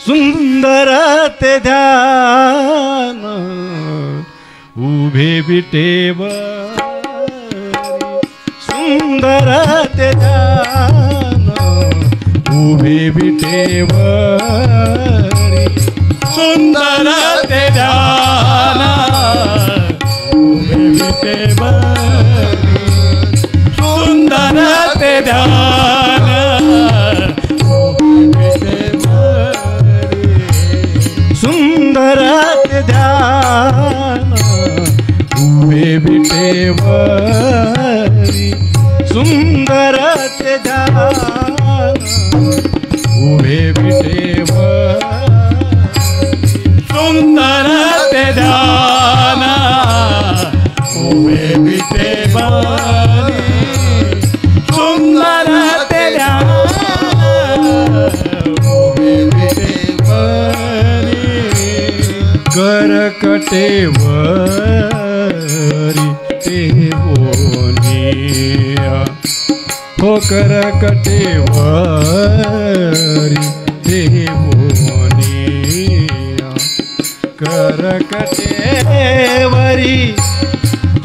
सुंदर ते ध्यान उभे विटेवरी सुंदर ते ध्यान उभे विटेवरी सुंदर ते ध्यान उभे विटेवरी सुंदर ते ध्यान सुंदर ते ध्यान उभे विटेवरी सुंदर ते ध्यान उभे विटेवरी सुंदर ते ध्यान उभे विटेवरी सुंदर ते ध्यान उभे विटेवरी करकटेवरी ते बोनिया हो करकटेवरी ते बोनिया करकटेवरी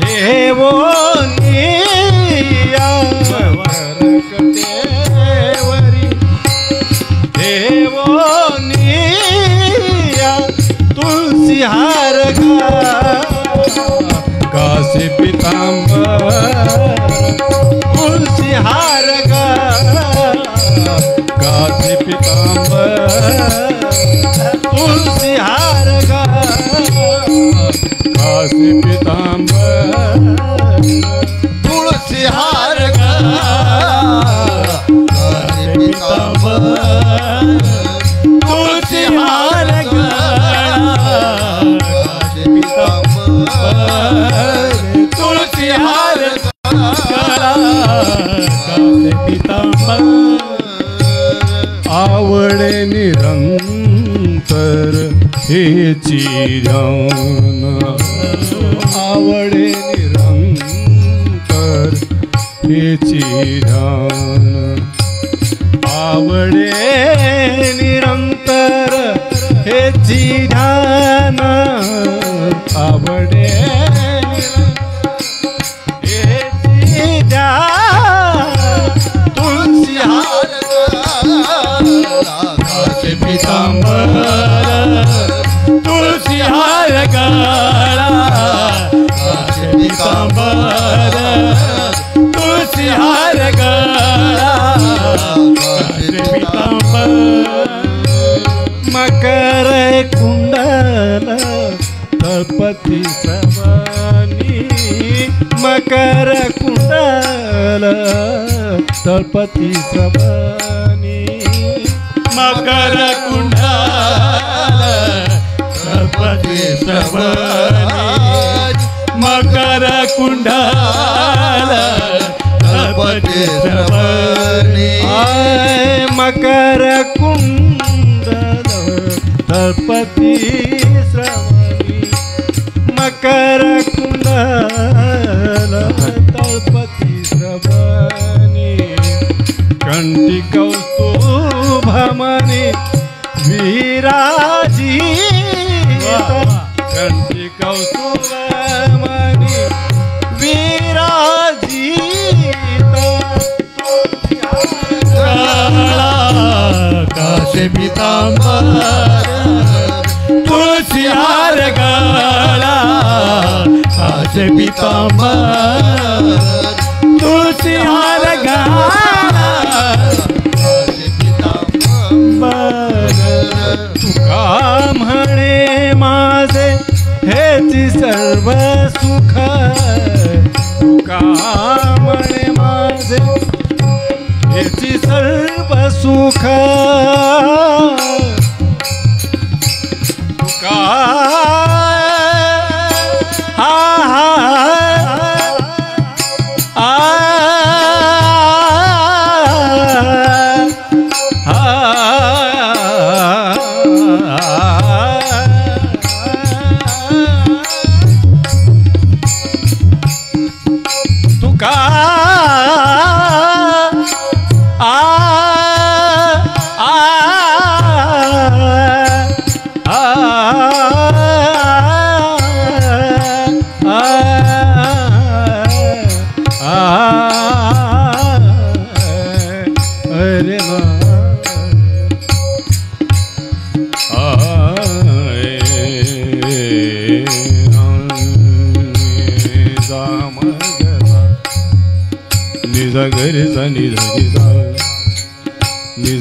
ते बोनिया करकटेवरी ते बोनिया तुलसी हार काशी पीतांबर तुलसी हार काशी पीतांबर तुलसी हार काशी पीतांबर तुलसी हार काशी पीतांबर तुलसी हार तुलसी हार पीतांबर आवडे निरंतर हेची ध्यान आवडे निरंतर हेची ध्यान आवडे निरंतर हेची ध्यान आवडे हेची ध्यान तुलसी हार काशी पीतांबर तुलसी हार काशी पीतांबर तुलसी हार काशी पीतांबर मकर कुंडल तळपती श्रवणी मकर कुंडल तळपती श्रवणी मकर कुंडल तळपती श्रवणी मकर कुंडल तळपती श्रवणी मकर कुंडल तळपती श्रवणी मकर कुंडल तळपती श्रवणी कंठी कौस्तुभमणि विराजित कंठी कौस्तुभमणि विराजित काशी पीतांबर तुलसी हार काशी पीतांबर तुलसी हार काशी पीतांबर तुका म्हणे माझे हेची सर्व सुख तुका म्हणे माझे हेची सर्व सुख तुका हा हा तुका आ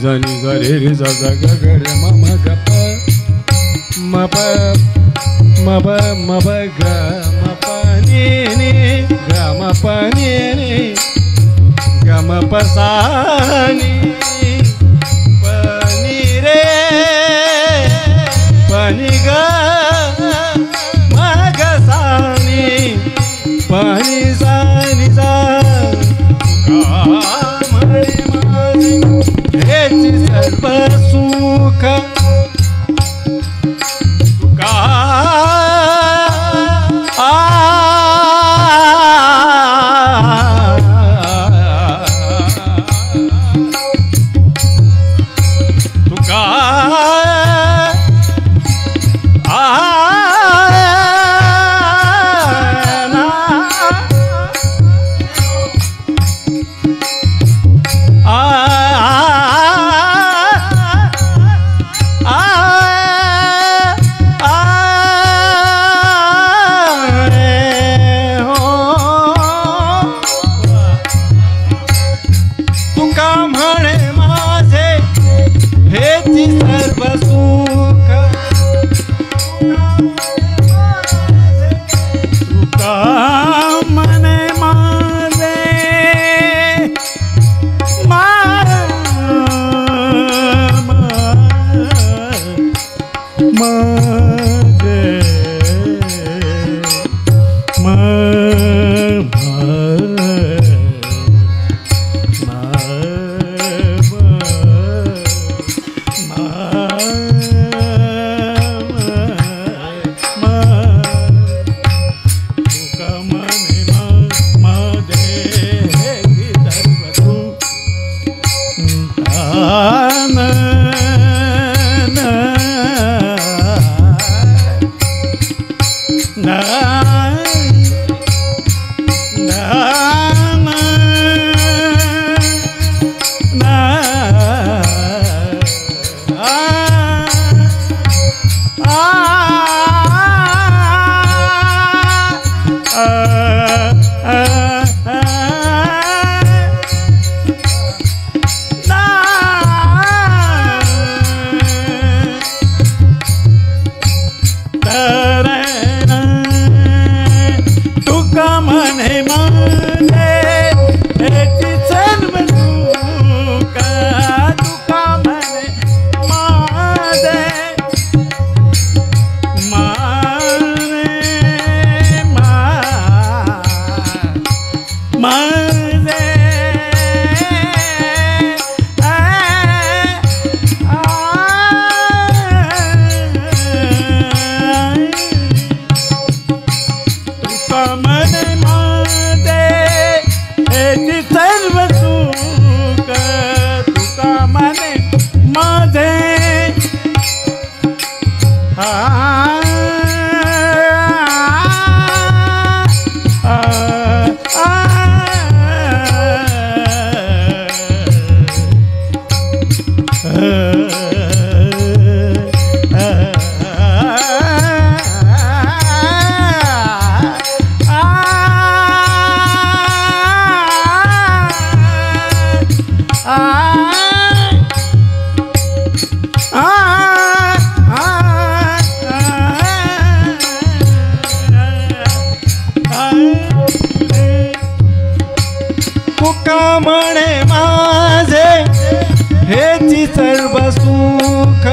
सा नि सा रे रे सा सा ग ग रे म म ग प म प म प म प ग म प नि नि ग म प नि नि ग म प सा नि प नि रे प नि ग म ग सा नि प नि सा नि सा हेची सर्व सुख तुका तुका सर्व सुख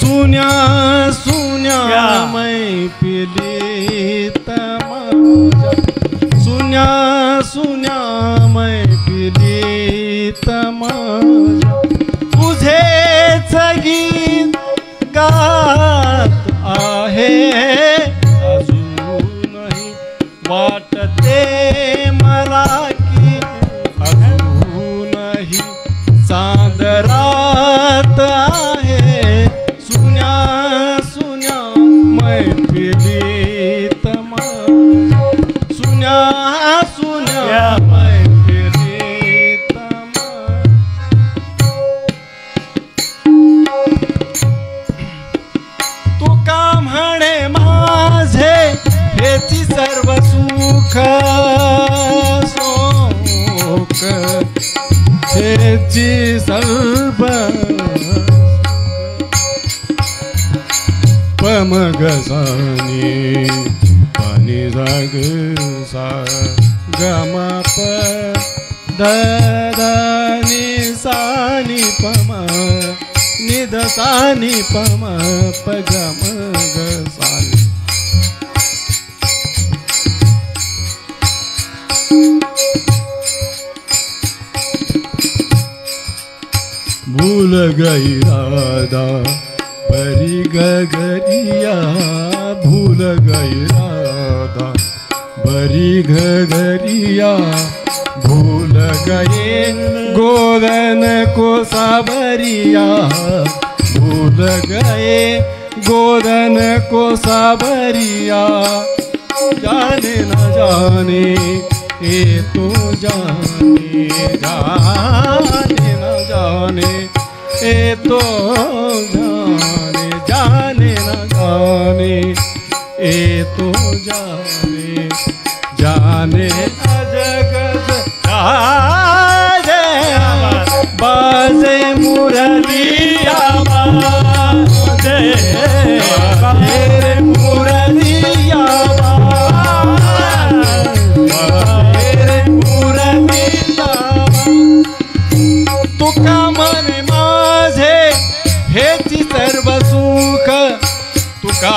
सुन्या सुन्या मैं पीलित माझ्या सुन्या सुन्या मैं पीलित माझ्या तुझेच गीत गात आहे अजूनही वाटते मला की अजूनही चांदरात आहे सुन्या सुख हेची सर्व पमगसानी पाणी जाग सा गमप ददानी सानी पम निदसानी पम पगमगसानी भूल गई राधा परी गगरिया भूल गई राधा परी गगरिया भूल गए गोदन को सावरिया भूल गए गोदन को सावरिया जाने न जाने ये तो जाने जाने न जाने ये तो जाने जाने न जाने ये तो जाने जाने अजगज बाजे बाजे मुरलिया बाजे मुरलिया तुका मन माझे हेची सर्व सुख तुका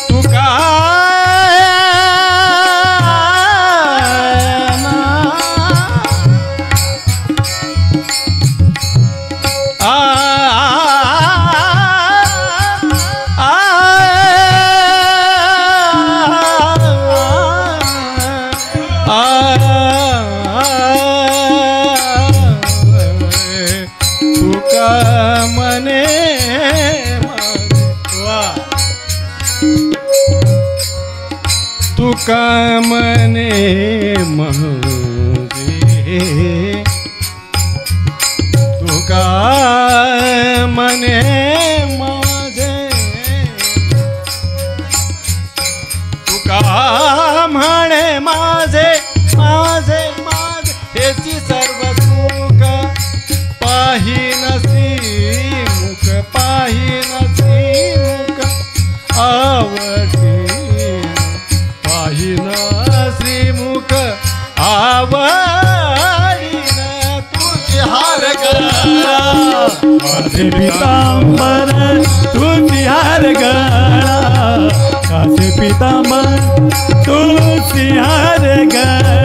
तुका मने तुका मने माझे तुका मने माझे तुका म्हणे माझे माझे माझे हेची सर्व सुख पाहिन मुख पाहिन मुख आवडी पाहिन श्रीमुख आवडीन तुझी हार गळा माझे पितांबर तुझी हार गळा माझे पितांबर तुझी हार गळा